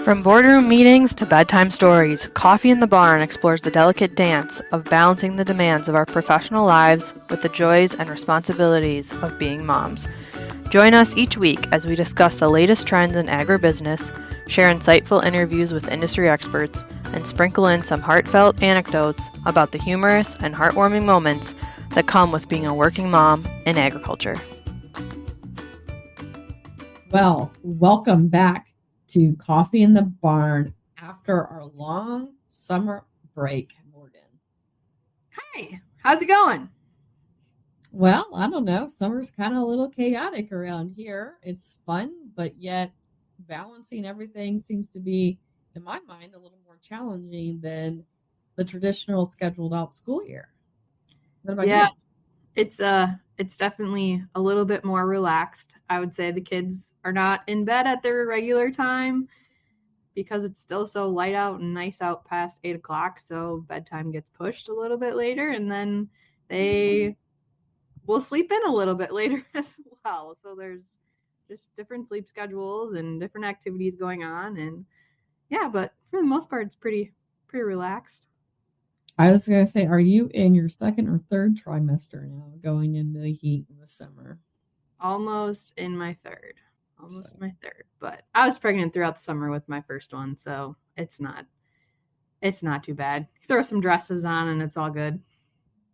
From boardroom meetings to bedtime stories, Coffee in the Barn explores the delicate dance of balancing the demands of our professional lives with the joys and responsibilities of being moms. Join us each week as we discuss the latest trends in agribusiness, share insightful interviews with industry experts, and sprinkle in some heartfelt anecdotes about the humorous and heartwarming moments that come with being a working mom in agriculture. Well, welcome back to Coffee in the Barn after our long summer break, Morgan. Hi, how's it going? Well, I don't know. Summer's kind of a little chaotic around here. It's fun, but yet balancing everything seems to be, in my mind, a little more challenging than the traditional scheduled out school year. What about you? It's definitely a little bit more relaxed. I would say the kids are not in bed at their regular time because it's still so light out and nice out past 8 o'clock. So bedtime gets pushed a little bit later, and then they will sleep in a little bit later as well. So there's just different sleep schedules and different activities going on, and yeah, but for the most part, it's pretty relaxed. I was going to say, are you in your second or third trimester now, going into the heat in the summer? Almost in my third. But I was pregnant throughout the summer with my first one, so it's not too bad. Throw some dresses on and it's all good.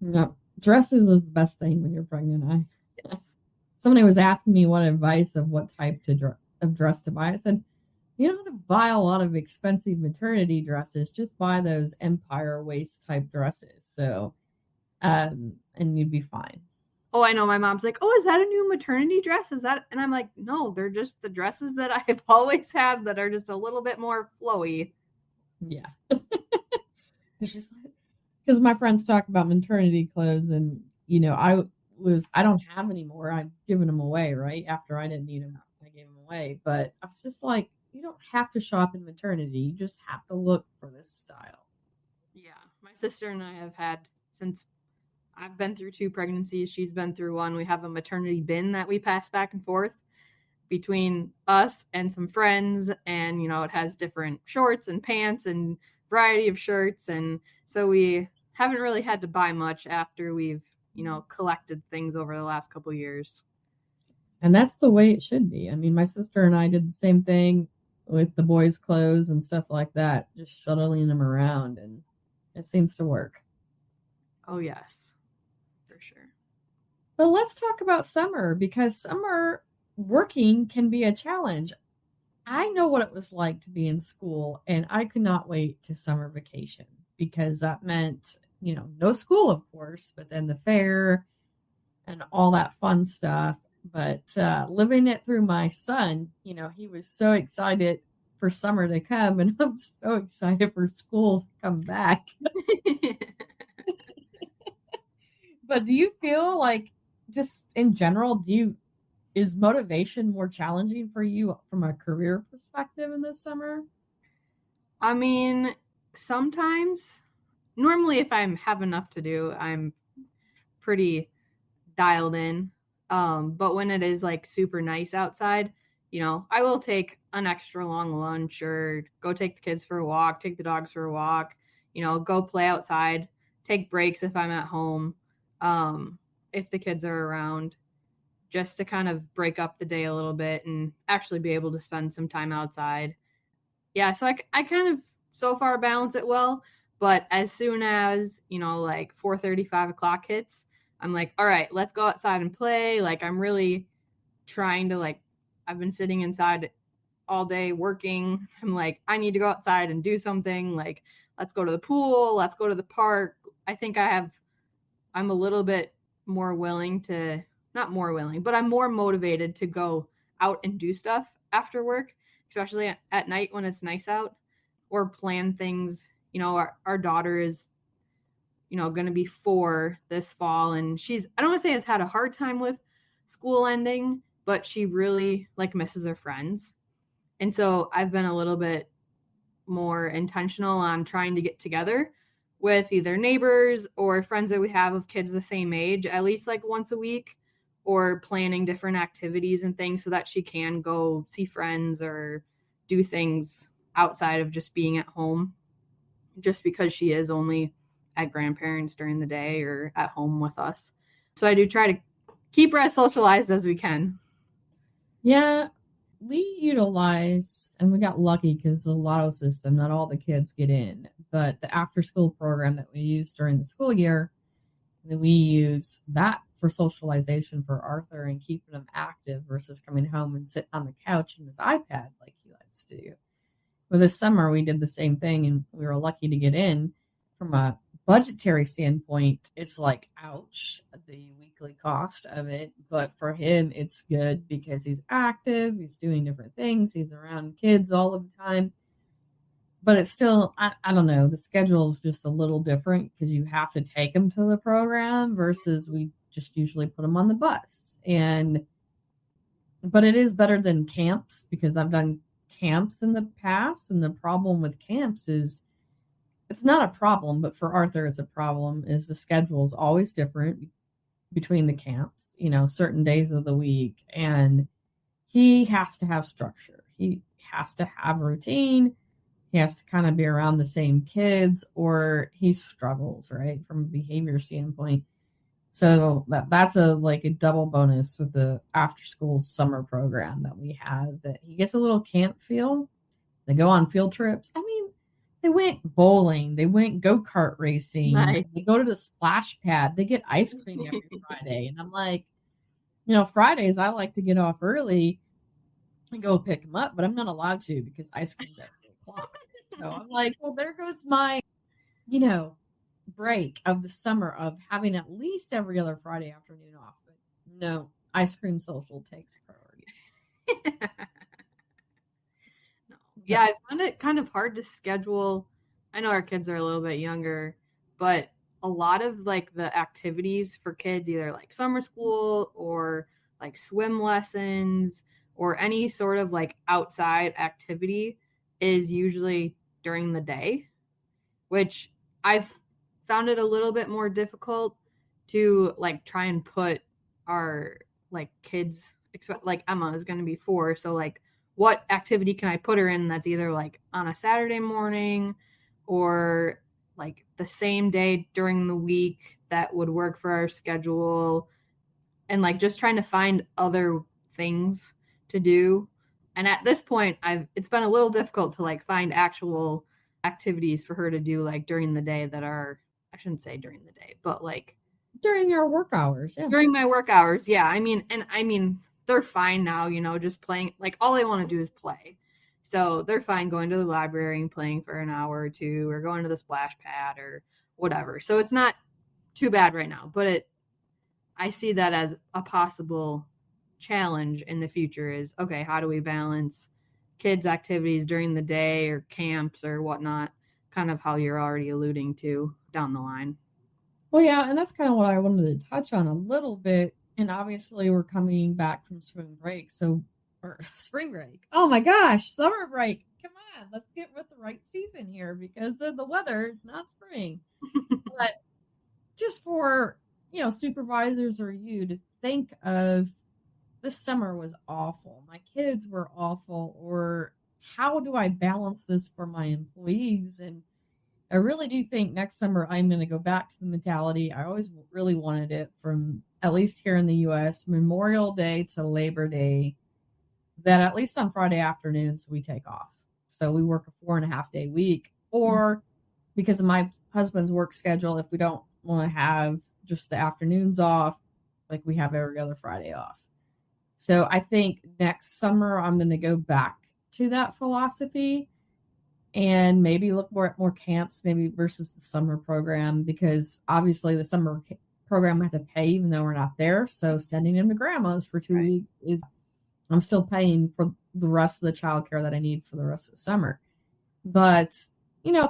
No, dresses is the best thing when you're pregnant. Somebody was asking me what advice of what type of dress to buy. I said, you don't have to buy a lot of expensive maternity dresses. Just buy those empire waist type dresses. So, and you'd be fine. Oh, I know. My mom's like, oh, is that a new maternity dress? Is that? And I'm like, no, they're just the dresses that I've always had that are just a little bit more flowy. Yeah. It's just because my friends talk about maternity clothes, and I don't have any more. I've given them away, right? After I didn't need them, I gave them away. But I was just like, you don't have to shop in maternity. You just have to look for this style. Yeah. My sister and I have had since I've been through 2 pregnancies. She's been through 1. We have a maternity bin that we pass back and forth between us and some friends. And, it has different shorts and pants and variety of shirts. And so we haven't really had to buy much after we've, collected things over the last couple of years. And that's the way it should be. I mean, my sister and I did the same thing with the boys' clothes and stuff like that, just shuttling them around, and it seems to work. Oh, yes, for sure. But let's talk about summer, because summer working can be a challenge. I know what it was like to be in school, and I could not wait to summer vacation because that meant, no school, of course, but then the fair and all that fun stuff. But living it through my son, he was so excited for summer to come, and I'm so excited for school to come back. But do you feel like, just in general, is motivation more challenging for you from a career perspective in this summer? I mean, sometimes. Normally, if I have enough to do, I'm pretty dialed in. But when it is like super nice outside, I will take an extra long lunch or go take the kids for a walk, take the dogs for a walk, go play outside, take breaks if I'm at home, if the kids are around, just to kind of break up the day a little bit and actually be able to spend some time outside. Yeah, so I kind of so far balance it well. But as soon as, like 4:30, 5 o'clock hits, I'm like, all right, let's go outside and play. Like, I'm really trying to, I've been sitting inside all day working. I'm like, I need to go outside and do something. Like, let's go to the pool. Let's go to the park. I think I'm a little bit more willing to, not more willing, but I'm more motivated to go out and do stuff after work, especially at night when it's nice out, or plan things. Our daughter is, going to be 4 this fall, and I don't want to say has had a hard time with school ending, but she really misses her friends. And so I've been a little bit more intentional on trying to get together with either neighbors or friends that we have of kids the same age, at least once a week, or planning different activities and things so that she can go see friends or do things outside of just being at home, just because she is only at grandparents during the day or at home with us. So I do try to keep her as socialized as we can. Yeah, we utilize, and we got lucky because the lotto system, not all the kids get in, but the after school program that we use during the school year, that we use that for socialization for Arthur and keeping him active versus coming home and sitting on the couch and his iPad like he likes to do. Well, this summer we did the same thing and we were lucky to get in. From a budgetary standpoint, it's like, ouch, the weekly cost of it. But for him, it's good because he's active, he's doing different things, he's around kids all of the time. But it's still, I don't know, the schedule is just a little different because you have to take him to the program versus we just usually put him on the bus. But it is better than camps because I've done camps in the past. And the problem with camps is, it's not a problem, but for Arthur, it's a problem, is the schedule is always different between the camps, certain days of the week. And he has to have structure. He has to have routine. He has to kind of be around the same kids or he struggles, right, from a behavior standpoint. So that's a double bonus with the after school summer program that we have, that he gets a little camp feel. They go on field trips. I mean, they went bowling. They went go-kart racing. Nice. They go to the splash pad. They get ice cream every Friday. And I'm like, Fridays I like to get off early and go pick him up, but I'm not allowed to because ice cream's at 3:00. So I'm like, well, there goes my, break of the summer of having at least every other Friday afternoon off. But no, ice cream social takes priority. No. Yeah, I found it kind of hard to schedule. I know our kids are a little bit younger, but a lot of the activities for kids, either like summer school or like swim lessons or any sort of outside activity, is usually during the day, which I've found it a little bit more difficult to try and put our kids, Emma is going to be 4, so what activity can I put her in that's either on a Saturday morning or the same day during the week that would work for our schedule, and just trying to find other things to do. And at this point, it's been a little difficult to find actual activities for her to do during the day that are, I shouldn't say during the day, but during your work hours. Yeah. During my work hours. Yeah. I mean, they're fine now, just playing, all they want to do is play. So they're fine going to the library and playing for an hour or two or going to the splash pad or whatever. So it's not too bad right now, but I see that as a possible challenge in the future is, okay, how do we balance kids' activities during the day or camps or whatnot, kind of how you're already alluding to down the line. Well, yeah, and that's kind of what I wanted to touch on a little bit. And obviously we're coming back from spring break. Or spring break. Oh my gosh, summer break. Come on, let's get with the right season here because of the weather. It's not spring. But just for, supervisors or you to think of, this summer was awful. My kids were awful. Or how do I balance this for my employees? And I really do think next summer I'm going to go back to the mentality. I always really wanted it from, at least here in the U.S., Memorial Day to Labor Day, that at least on Friday afternoons we take off. So we work a 4.5-day week. Or because of my husband's work schedule, if we don't want to have just the afternoons off, we have every other Friday off. So I think next summer I'm going to go back to that philosophy and maybe look more at more camps, maybe versus the summer program, because obviously the summer program I have to pay even though we're not there. So sending him to grandma's for 2 weeks is, I'm still paying for the rest of the childcare that I need for the rest of the summer. But,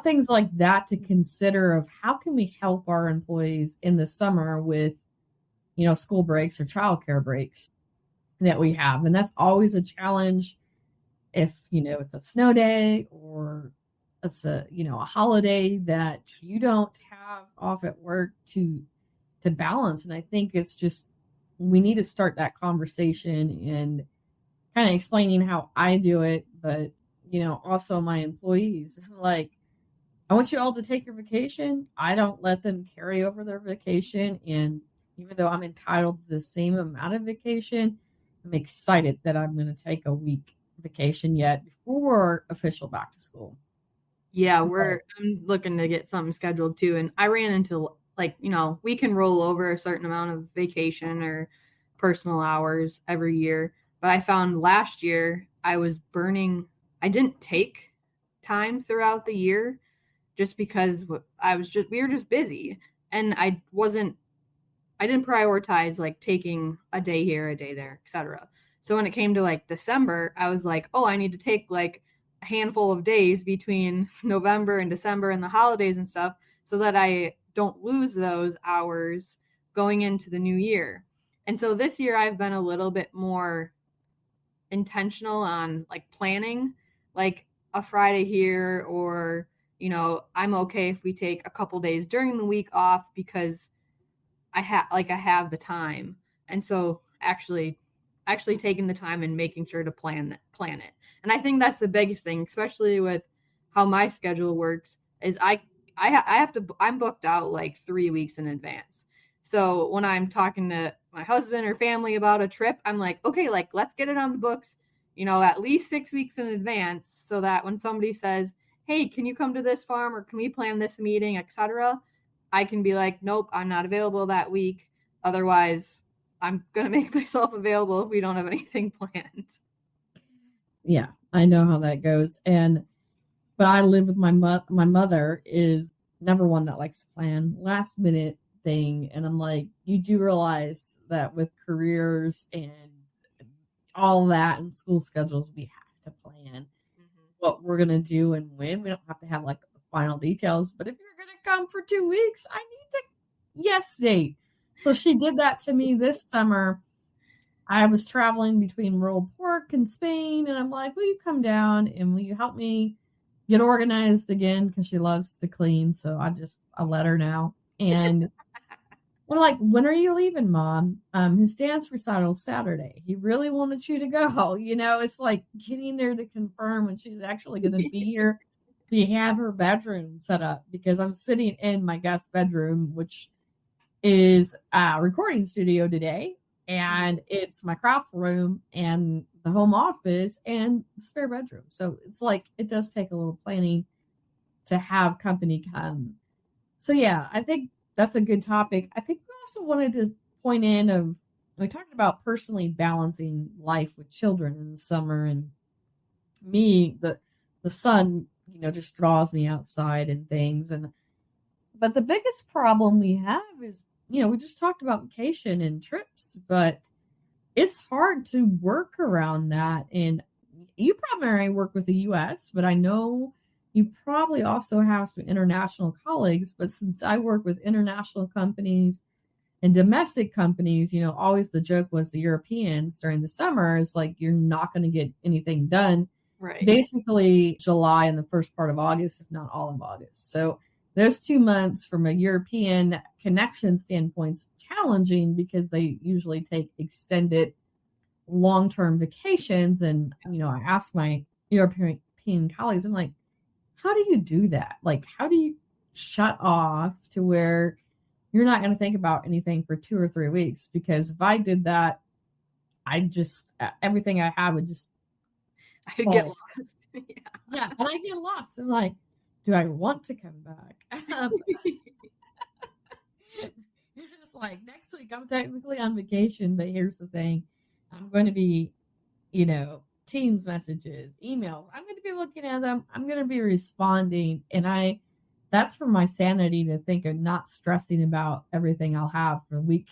things like that to consider of how can we help our employees in the summer with, school breaks or childcare breaks that we have. And that's always a challenge if, it's a snow day or it's a holiday that you don't have off at work to balance. And I think it's just, we need to start that conversation and kind of explaining how I do it, but also my employees. I'm like, I want you all to take your vacation. I don't let them carry over their vacation. And even though I'm entitled to the same amount of vacation, I'm excited that I'm going to take a week vacation yet before official back to school. Yeah, I'm looking to get something scheduled too. And I ran into we can roll over a certain amount of vacation or personal hours every year. But I found last year I didn't take time throughout the year just because we were just busy, and I didn't prioritize like taking a day here, a day there, etc. So when it came to like December, I was like, oh, I need to take like a handful of days between November and December and the holidays and stuff so that I don't lose those hours going into the new year. And so this year I've been a little bit more intentional on like planning like a Friday here, or I'm okay if we take a couple days during the week off because I have the time. And so actually taking the time and making sure to plan it. And I think that's the biggest thing, especially with how my schedule works, is I'm booked out like 3 weeks in advance. So when I'm talking to my husband or family about a trip, I'm like, okay, like let's get it on the books, at least 6 weeks in advance, so that when somebody says, hey, can you come to this farm, or can we plan this meeting, etc., I can be like, nope, I'm not available that week. Otherwise, I'm going to make myself available if we don't have anything planned. Yeah, I know how that goes. But I live with my mother is never one that likes to plan last minute thing. And I'm like, you do realize that with careers and all that and school schedules, we have to plan what we're going to do and when. We don't have to have like the final details, but if you're going to come for 2 weeks, I need to yes date. So she did that to me this summer. I was traveling between rural Pork and Spain, and I'm like, will you come down and will you help me get organized again? Because she loves to clean. So I let her know. And I'm like, when are you leaving, Mom? His dance recital Saturday. He really wanted you to go. It's like getting there to confirm when she's actually going to be here. To have her bedroom set up, because I'm sitting in my guest bedroom, which is a recording studio today, and it's my craft room and the home office and the spare bedroom. So it's like it does take a little planning to have company come. So yeah, I think that's a good topic. I think we also wanted to point in we talked about personally balancing life with children in the summer, and me, the sun, just draws me outside and things. But the biggest problem we have is, we just talked about vacation and trips, but it's hard to work around that. And you primarily work with the US, but I know you probably also have some international colleagues. But since I work with international companies and domestic companies, always the joke was the Europeans during the summer is like, you're not going to get anything done. Right. Basically July and the first part of August, if not all of August. So those 2 months from a European connection standpoint is challenging because they usually take extended long-term vacations. And, I ask my European colleagues, I'm like, how do you do that? Like, how do you shut off to where you're not going to think about anything for 2 or 3 weeks? Because if I did that, everything I have would just I'd get lost. Yeah, and I get lost. I'm like, do I want to come back? It's just like, next week I'm technically on vacation, but here's the thing. I'm going to be, Teams messages, emails. I'm going to be looking at them. I'm going to be responding. And that's for my sanity to think of not stressing about everything I'll have for the week.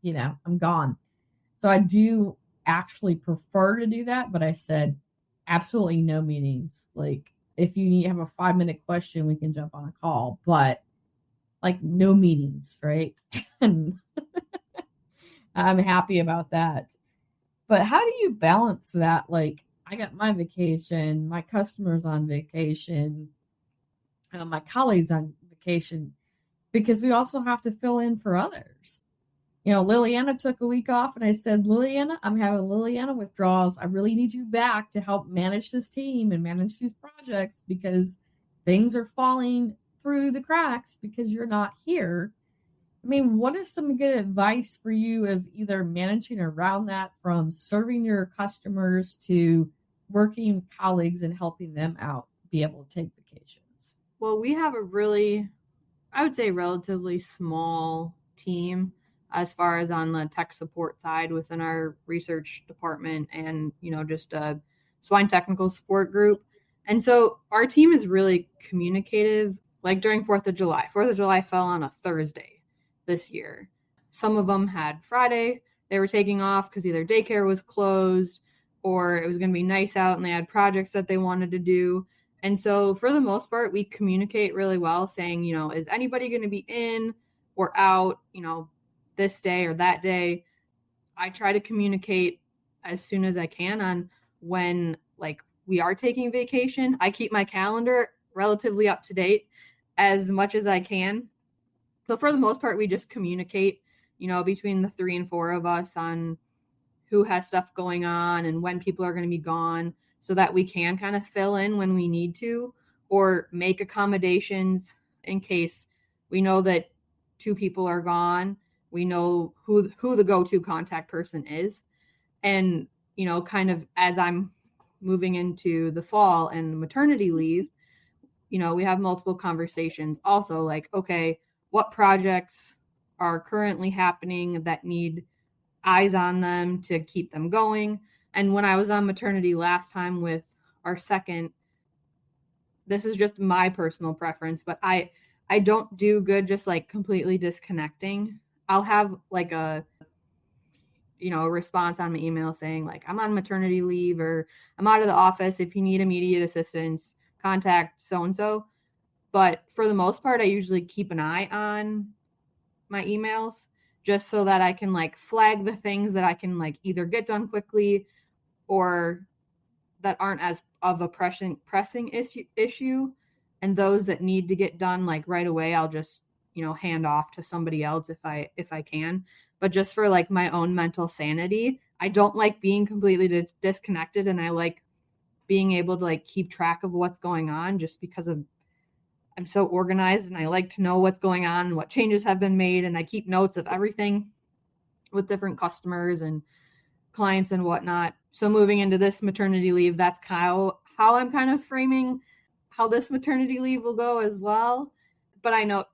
I'm gone. So I do actually prefer to do that. But I said, absolutely no meetings. Like, if you have a 5-minute question, we can jump on a call, but like no meetings, right? And I'm happy about that. But how do you balance that? Like, I got my vacation, my customers on vacation, my colleagues on vacation, because we also have to fill in for others. Liliana took a week off, and I said, Liliana, I'm having Liliana withdrawals. I really need you back to help manage this team and manage these projects because things are falling through the cracks because you're not here. I mean, what is some good advice for you of either managing around that from serving your customers to working with colleagues and helping them out be able to take vacations? Well, we have a really, I would say, relatively small team as far as on the tech support side within our research department and, just a swine technical support group. And so our team is really communicative, like during 4th of July. 4th of July fell on a Thursday this year. Some of them had Friday. They were taking off because either daycare was closed or it was going to be nice out and they had projects that they wanted to do. And so for the most part, we communicate really well saying, is anybody going to be in or out, this day or that day? I try to communicate as soon as I can on when we are taking vacation. I keep my calendar relatively up to date as much as I can. So for the most part, we just communicate, between the 3 and 4 of us on who has stuff going on and when people are going to be gone so that we can kind of fill in when we need to or make accommodations in case we know that 2 people are gone. We know who the go-to contact person is. And, kind of as I'm moving into the fall and maternity leave, we have multiple conversations also like, okay, what projects are currently happening that need eyes on them to keep them going. And when I was on maternity last time with our second, this is just my personal preference, but I don't do good just completely disconnecting. I'll have a response on my email saying I'm on maternity leave or I'm out of the office. If you need immediate assistance, contact so-and-so. But for the most part, I usually keep an eye on my emails just so that I can flag the things that I can either get done quickly or that aren't as of a pressing issue. And those that need to get done right away, I'll just, hand off to somebody else if I can. But just for my own mental sanity, I don't like being completely disconnected. And I like being able to keep track of what's going on just because I'm so organized and I like to know what's going on and what changes have been made. And I keep notes of everything with different customers and clients and whatnot. So moving into this maternity leave, that's how I'm kind of framing how this maternity leave will go as well. But I know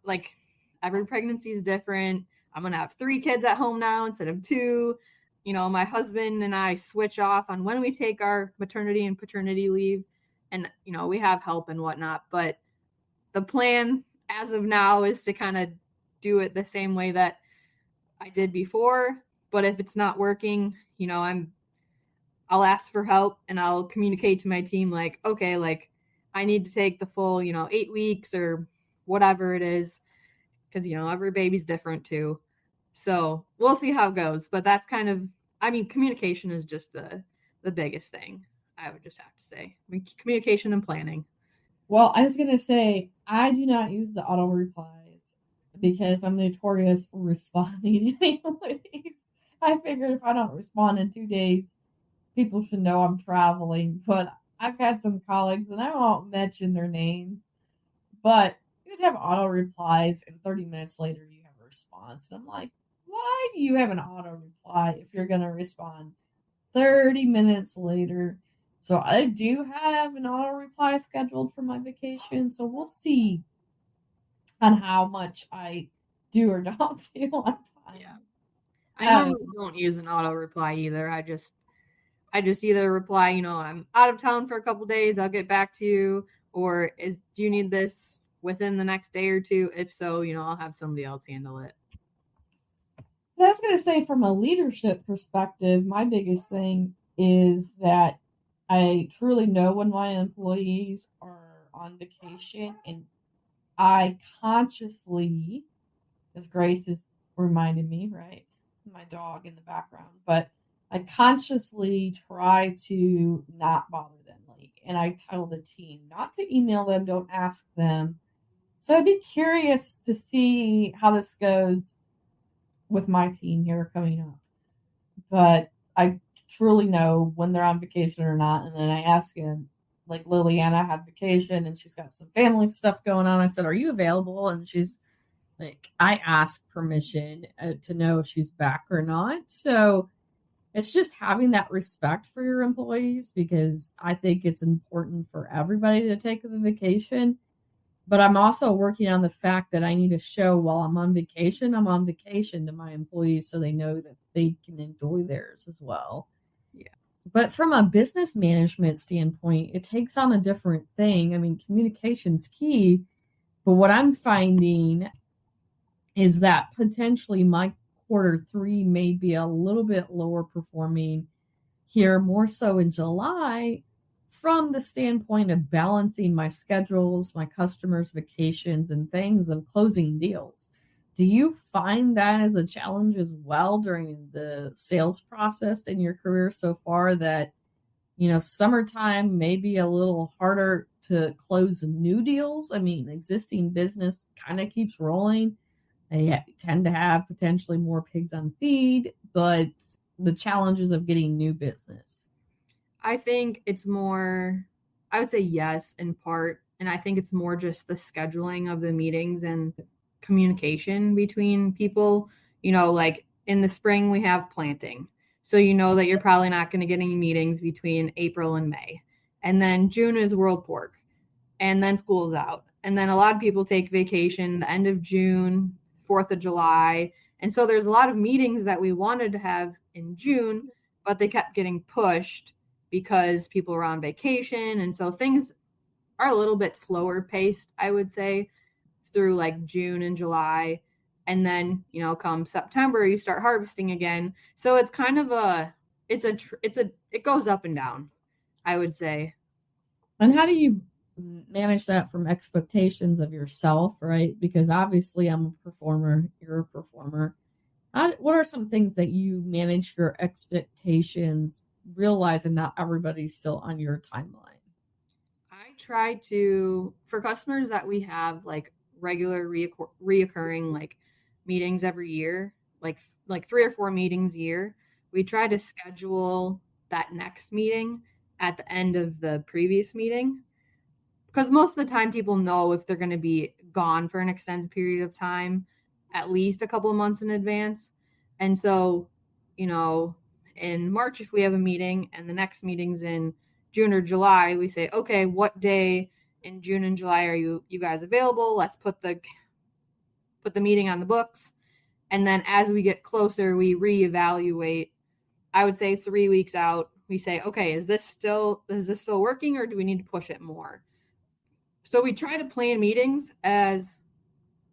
every pregnancy is different. I'm going to have 3 kids at home now instead of 2. My husband and I switch off on when we take our maternity and paternity leave. And, we have help and whatnot. But the plan as of now is to kind of do it the same way that I did before. But if it's not working, I'll ask for help and I'll communicate to my team okay, I need to take the full, 8 weeks or whatever it is. Because, every baby's different too. So we'll see how it goes. But that's kind of, communication is just the biggest thing, I would just have to say. Communication and planning. Well, I was going to say, I do not use the auto replies because I'm notorious for responding anyways. I figured if I don't respond in 2 days, people should know I'm traveling. But I've had some colleagues, and I won't mention their names, but you'd have auto replies, and 30 minutes later, you have a response. And I'm like, why do you have an auto reply if you're going to respond 30 minutes later? So I do have an auto reply scheduled for my vacation. So we'll see on how much I do or don't do on time. Yeah. I normally don't use an auto reply either. I just either reply, I'm out of town for a couple days, I'll get back to you, or do you need this within the next day or 2? If so, I'll have somebody else handle it. I was going to say, from a leadership perspective, my biggest thing is that I truly know when my employees are on vacation, and I consciously, as Grace is reminding me, right? My dog in the background, but I consciously try to not bother them. And I tell the team not to email them, don't ask them. So I'd be curious to see how this goes with my team here coming up. But I truly know when they're on vacation or not. And then I ask him, like Liliana had vacation and she's got some family stuff going on. I said, "Are you available?" And she's like, I asked permission to know if she's back or not. So it's just having that respect for your employees, because I think it's important for everybody to take the vacation. But I'm also working on the fact that I need to show while I'm on vacation to my employees so they know that they can enjoy theirs as well. Yeah. But from a business management standpoint, it takes on a different thing. I mean, communication's key. But what I'm finding is that potentially my Q3 may be a little bit lower performing here, more so in July, from the standpoint of balancing my schedules, my customers' vacations, and things, of closing deals. Do you find that as a challenge as well during the sales process in your career so far, that, summertime may be a little harder to close new deals? I mean, existing business kind of keeps rolling. They tend to have potentially more pigs on feed, but the challenges of getting new business. I think it's more, I would say yes, in part. And I think it's more just the scheduling of the meetings and communication between people. Like in the spring, we have planting. So that you're probably not going to get any meetings between April and May. And then June is World Pork. And then school's out. And then a lot of people take vacation the end of June, 4th of July. And so there's a lot of meetings that we wanted to have in June, but they kept getting pushed because people were on vacation. And so things are a little bit slower paced, I would say, through like June and July. And then, come September, you start harvesting again. So it's kind of it goes up and down, I would say. And how do you manage that from expectations of yourself, right? Because obviously I'm a performer, you're a performer. What are some things that you manage your expectations, realizing not everybody's still on your timeline? I try to, for customers that we have like regular reoccurring like meetings every year, like 3 or 4 meetings a year, we try to schedule that next meeting at the end of the previous meeting. Because most of the time people know if they're going to be gone for an extended period of time, at least a couple of months in advance. And so, in March, if we have a meeting and the next meeting's in June or July, we say, okay, what day in June and July are you guys available? Let's put the meeting on the books. And then as we get closer, we reevaluate. I would say 3 weeks out, we say, okay, is this still working, or do we need to push it more? So we try to plan meetings as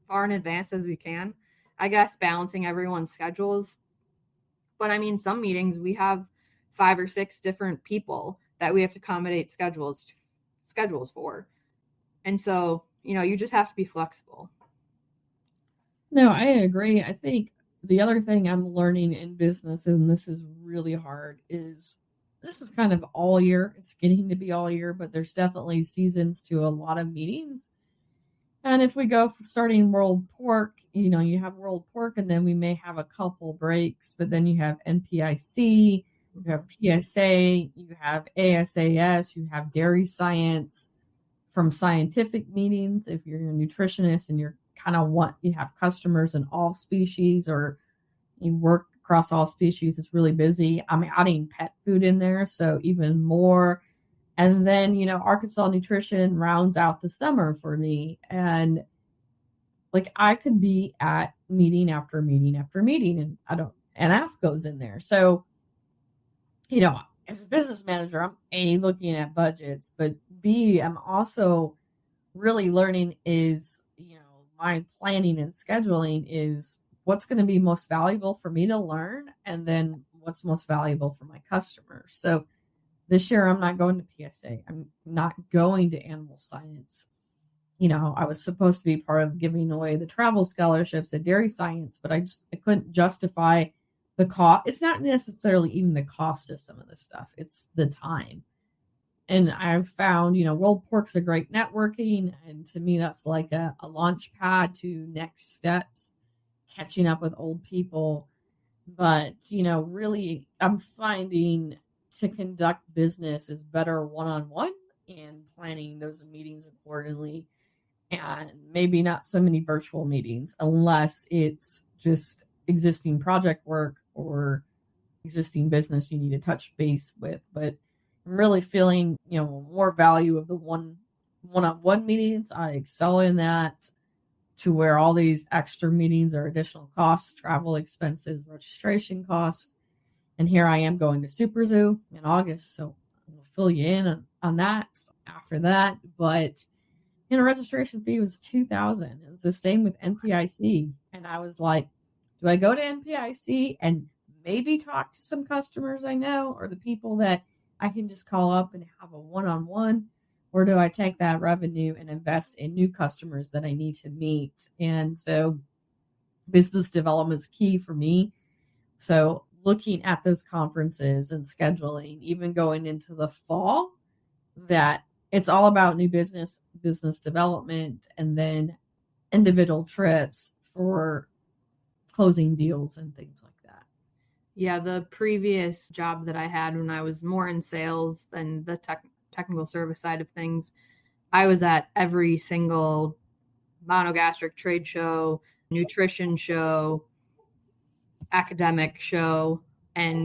far in advance as we can, I guess, balancing everyone's schedules. But I mean, some meetings we have 5 or 6 different people that we have to accommodate schedules for. And so, you just have to be flexible. No, I agree. I think the other thing I'm learning in business, and this is really hard, is this is kind of all year. It's getting to be all year, but there's definitely seasons to a lot of meetings. And if we go starting World Pork, you have World Pork, and then we may have a couple breaks, but then you have NPIC, you have PSA, you have ASAS, you have dairy science from scientific meetings. If you're a nutritionist and you're you have customers in all species, or you work across all species, it's really busy. I'm adding pet food in there, so even more. And then, Arkansas Nutrition rounds out the summer for me. And like I could be at meeting after meeting after meeting, and F goes in there. So, as a business manager, I'm A, looking at budgets, but B, I'm also really learning is, my planning and scheduling is what's going to be most valuable for me to learn, and then what's most valuable for my customers. So this year, I'm not going to PSA. I'm not going to animal science. I was supposed to be part of giving away the travel scholarships at dairy science, but I couldn't justify the cost. It's not necessarily even the cost of some of this stuff. It's the time. And I've found, World Pork's a great networking. And to me, that's like a launch pad to next steps. catching up with old people. But, really, I'm finding to conduct business is better one-on-one and planning those meetings accordingly, and maybe not so many virtual meetings unless it's just existing project work or existing business you need to touch base with. But I'm really feeling, more value of the one-on-one meetings. I excel in that, to where all these extra meetings are additional costs, travel expenses, registration costs. And here I am going to Super Zoo in August, so I'll fill you in on that after that. But registration fee was $2,000. It's the same with NPIC, and I was like, do I go to NPIC and maybe talk to some customers I know, or the people that I can just call up and have a one-on-one? Or do I take that revenue and invest in new customers that I need to meet? And so business development is key for me. So looking at those conferences and scheduling, even going into the fall, that it's all about new business development, and then individual trips for closing deals and things like that. Yeah, the previous job that I had when I was more in sales than the technical service side of things, I was at every single monogastric trade show, nutrition show, academic show, and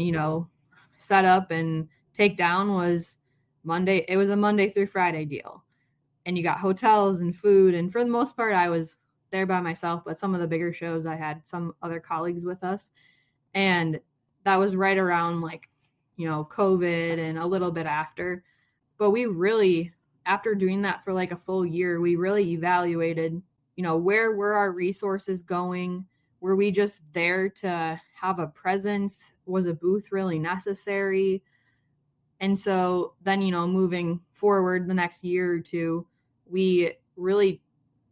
set up and take down was Monday. It was a Monday through Friday deal, and you got hotels and food, and for the most part I was there by myself, but some of the bigger shows I had some other colleagues with us, and that was right around COVID and a little bit after. But we really, after doing that for like a full year, we really evaluated, where were our resources going? Were we just there to have a presence? Was a booth really necessary? And so then, moving forward the next year or two, we really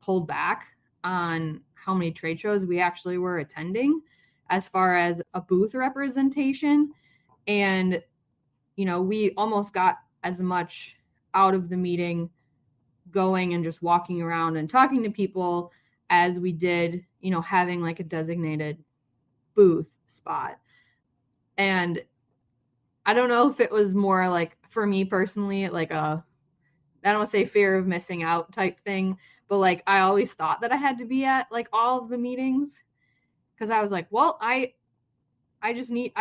pulled back on how many trade shows we actually were attending as far as a booth representation. And, we almost got as much out of the meeting going and just walking around and talking to people as we did, having like a designated booth spot. And I don't know if it was more like, for me personally, like I don't want to say fear of missing out type thing, but like I always thought that I had to be at like all of the meetings, because I was like, well, I just need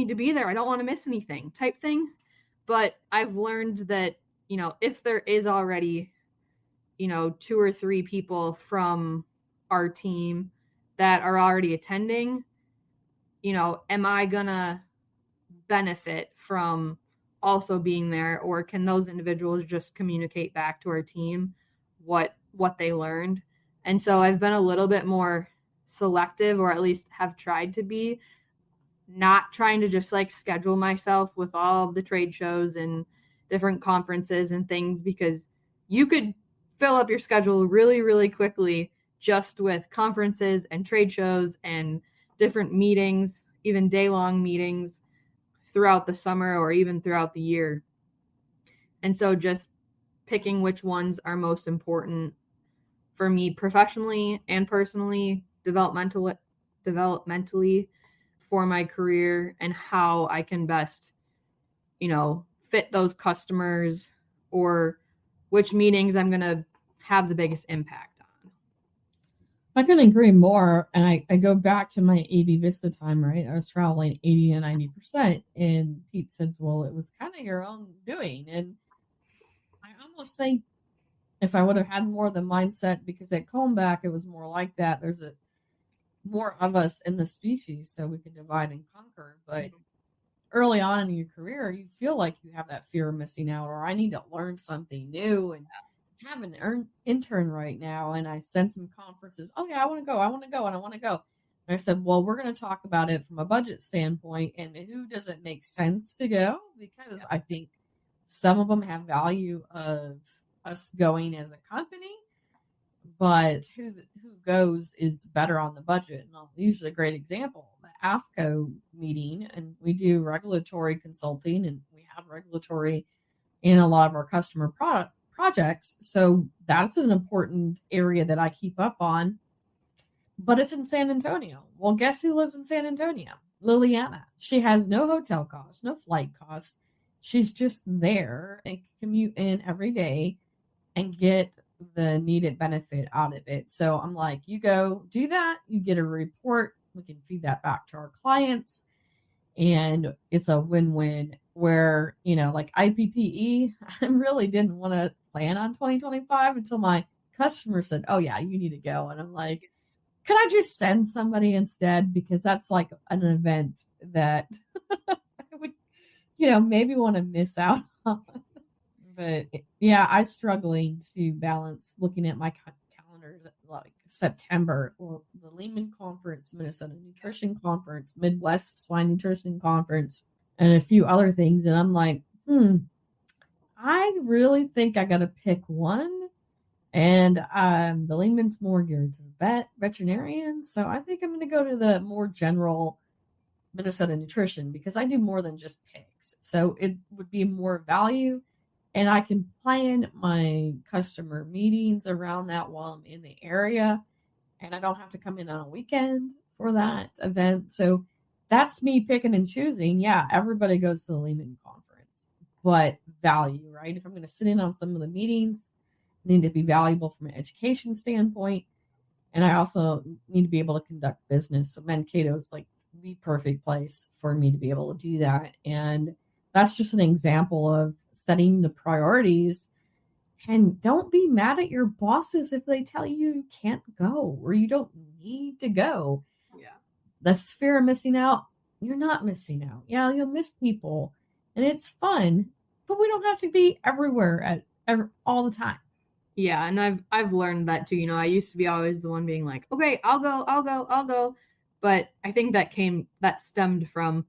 to be there. I don't want to miss anything type thing. But I've learned that, if there is already, 2 or 3 people from our team that are already attending, am I gonna benefit from also being there, or can those individuals just communicate back to our team what they learned? And so I've been a little bit more selective, or at least have tried to be, not trying to just like schedule myself with all of the trade shows and different conferences and things, because you could fill up your schedule really, really quickly just with conferences and trade shows and different meetings, even day-long meetings throughout the summer or even throughout the year. And so just picking which ones are most important for me professionally and personally, developmentally for my career, and how I can best, fit those customers, or which meetings I'm going to have the biggest impact on. I couldn't agree more. And I go back to my AB Vista time, right? I was traveling 80 to 90%. And Pete said, well, it was kind of your own doing. And I almost think if I would have had more of the mindset, because at Comeback, it was more like that. There's more of us in the species, so we can divide and conquer. But early on in your career, you feel like you have that fear of missing out, or I need to learn something new, and have an intern right now, and I send some conferences. Oh yeah, I want to go, and I want to go. And I said, well, we're going to talk about it from a budget standpoint, and who does it make sense to go? Because I think some of them have value of us going as a company, but who goes is better on the budget. And I'll use a great example, the AFCO meeting, and we do regulatory consulting, and we have regulatory in a lot of our customer projects. So that's an important area that I keep up on. but it's in San Antonio. Well, guess who lives in San Antonio? Liliana. She has no hotel cost, no flight cost. She's just there and can commute in every day and get the needed benefit out of it. So I'm like, you go do that, you get a report, we can feed that back to our clients, and it's a win-win where, like IPPE, I really didn't want to plan on 2025 until my customer said, oh yeah, you need to go. And I'm like, could I just send somebody instead? Because that's like an event that I would, maybe want to miss out on. But yeah, I'm struggling to balance looking at my calendars like September, well, the Lehman Conference, Minnesota Nutrition Conference, Midwest Swine Nutrition Conference, and a few other things. And I'm like, I really think I got to pick one. And the Lehman's more geared to veterinarian. So I think I'm going to go to the more general Minnesota Nutrition because I do more than just pigs. So it would be more value. And I can plan my customer meetings around that while I'm in the area. And I don't have to come in on a weekend for that event. So that's me picking and choosing. Yeah, everybody goes to the Lehman Conference, but value, right? If I'm going to sit in on some of the meetings, I need to be valuable from an education standpoint. And I also need to be able to conduct business. So Mankato is like the perfect place for me to be able to do that. And that's just an example of setting the priorities. And don't be mad at your bosses if they tell you can't go or you don't need to go. Yeah. The fear of missing out, you're not missing out. Yeah, you'll miss people and it's fun, but we don't have to be everywhere all the time. Yeah, and I've learned that too. I used to be always the one being like, okay, I'll go. But I think that stemmed from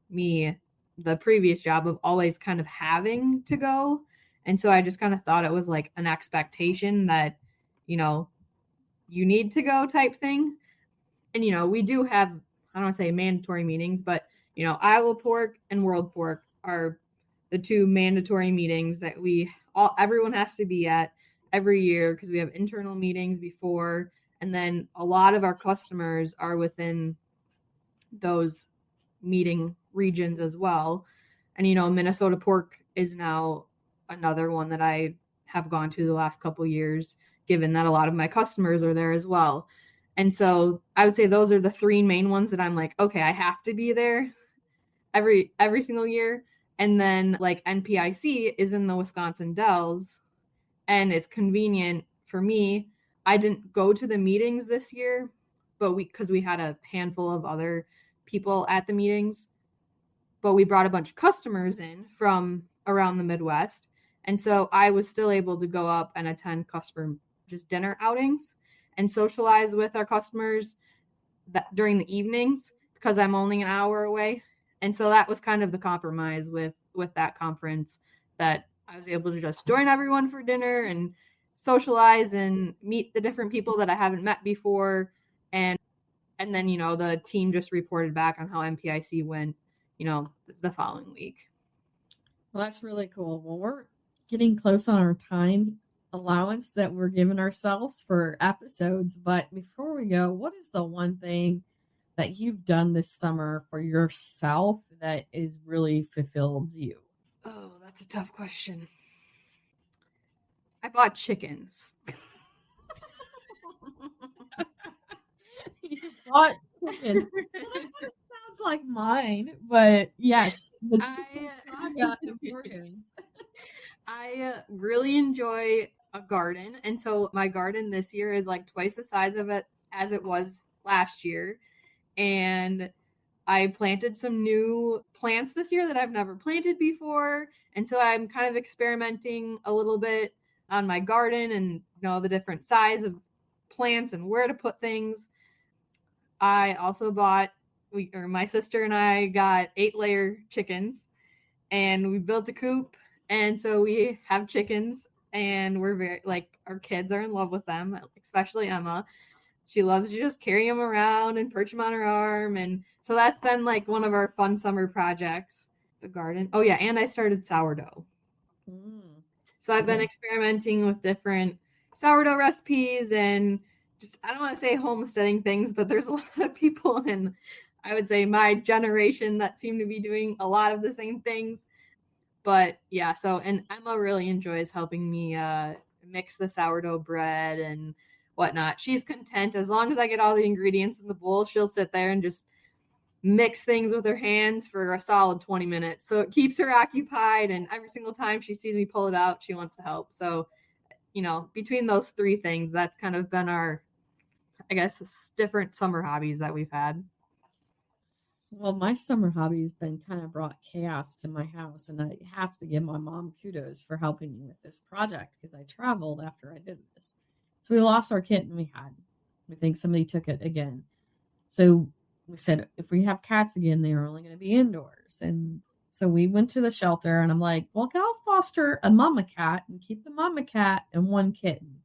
me, the previous job of always kind of having to go. And so I just kind of thought it was like an expectation that, you need to go type thing. And, we do have, I don't want to say mandatory meetings, but, Iowa Pork and World Pork are the two mandatory meetings that everyone has to be at every year because we have internal meetings before. And then a lot of our customers are within those meeting regions as well. And, Minnesota Pork is now another one that I have gone to the last couple years, given that a lot of my customers are there as well. And so I would say those are the three main ones that I'm like, okay, I have to be there every single year. And then like NPIC is in the Wisconsin Dells, and it's convenient for me. I didn't go to the meetings this year, but because we had a handful of other people at the meetings, but we brought a bunch of customers in from around the Midwest. And so I was still able to go up and attend customer just dinner outings and socialize with our customers during the evenings because I'm only an hour away. And so that was kind of the compromise with that conference, that I was able to just join everyone for dinner and socialize and meet the different people that I haven't met before. And then, the team just reported back on how NPIC went, the following week. Well, that's really cool. Well, we're getting close on our time allowance that we're giving ourselves for episodes. But before we go, what is the one thing that you've done this summer for yourself that is really fulfilled you? Oh, that's a tough question. I bought chickens. You bought chickens. Well, that kind of sounds like mine, but yes, the chicken saga importance. I really enjoy a garden, and so my garden this year is like twice the size of it as it was last year. And I planted some new plants this year that I've never planted before, and so I'm kind of experimenting a little bit on my garden and the different size of plants and where to put things. I also my sister and I got 8-layer chickens, and we built a coop. And so we have chickens, and we're very, our kids are in love with them, especially Emma. She loves to just carry them around and perch them on her arm. And so that's been one of our fun summer projects, the garden. Oh yeah. And I started sourdough. So I've been experimenting with different sourdough recipes and I don't want to say homesteading things, but there's a lot of people in, I would say, my generation that seem to be doing a lot of the same things. But yeah, so, and Emma really enjoys helping me mix the sourdough bread and whatnot. She's content as long as I get all the ingredients in the bowl. She'll sit there and just mix things with her hands for a solid 20 minutes. So it keeps her occupied, and every single time she sees me pull it out, she wants to help. So, between those three things, that's kind of been our, I guess, different summer hobbies that we've had. Well, my summer hobby has been kind of brought chaos to my house, and I have to give my mom kudos for helping me with this project because I traveled after I did this. So we lost our kitten we had. We think somebody took it again. So we said, if we have cats again, they are only going to be indoors. And so we went to the shelter, and I'm like, well, I'll foster a mama cat and keep the mama cat and one kitten.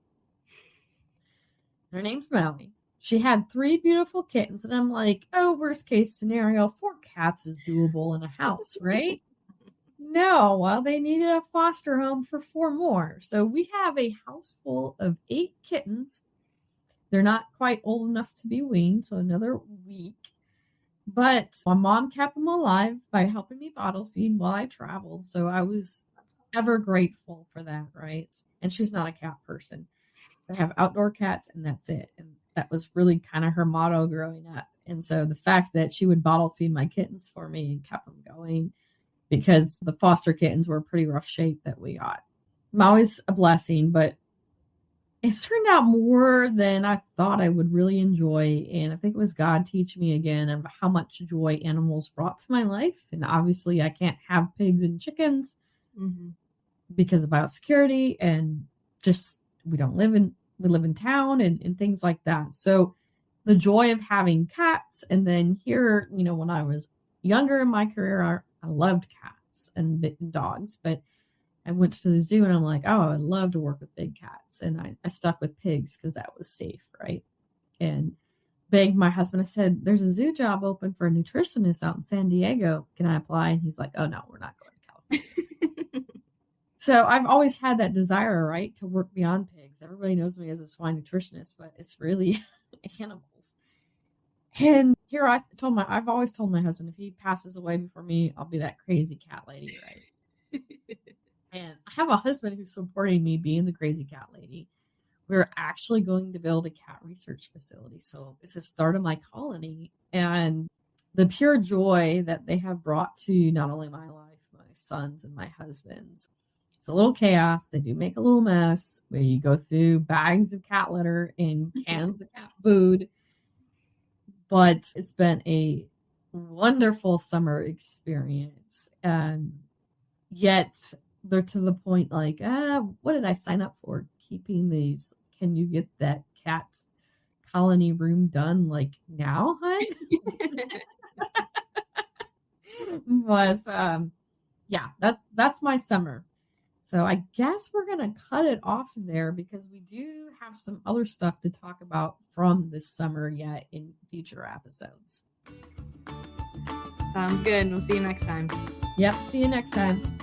Her name's Maui. She had 3 beautiful kittens, and I'm like, oh, worst case scenario, 4 cats is doable in a house, right? No, well, they needed a foster home for 4 more. So we have a house full of 8 kittens. They're not quite old enough to be weaned, so another week. But my mom kept them alive by helping me bottle feed while I traveled. So I was ever grateful for that, right? And she's not a cat person. I have outdoor cats, and that's it. And that was really kind of her motto growing up. And so the fact that she would bottle feed my kittens for me and kept them going, because the foster kittens were pretty rough shape that we got. Maui's a blessing, but it's turned out more than I thought I would really enjoy. And I think it was God teaching me again of how much joy animals brought to my life. And obviously I can't have pigs and chickens because of biosecurity, and just we live in town and things like that. So the joy of having cats, and then here, when I was younger in my career, I loved cats and dogs, but I went to the zoo and I'm like, oh, I'd love to work with big cats. And I stuck with pigs because that was safe, right? And begged my husband, I said, there's a zoo job open for a nutritionist out in San Diego. Can I apply? And he's like, oh, no, we're not going to California. So I've always had that desire, right, to work beyond pigs. Everybody knows me as a swine nutritionist, but it's really animals. And here I've always told my husband, if he passes away before me, I'll be that crazy cat lady, right? And I have a husband who's supporting me being the crazy cat lady. We're actually going to build a cat research facility. So it's the start of my colony. And the pure joy that they have brought to not only my life, my son's and my husband's. It's a little chaos. They do make a little mess where you go through bags of cat litter and cans of cat food. But it's been a wonderful summer experience. And yet they're to the point like, what did I sign up for? Keeping these, can you get that cat colony room done like now, hun? But yeah, that's my summer. So I guess we're going to cut it off there because we do have some other stuff to talk about from this summer yet in future episodes. Sounds good. We'll see you next time. Yep. See you next time.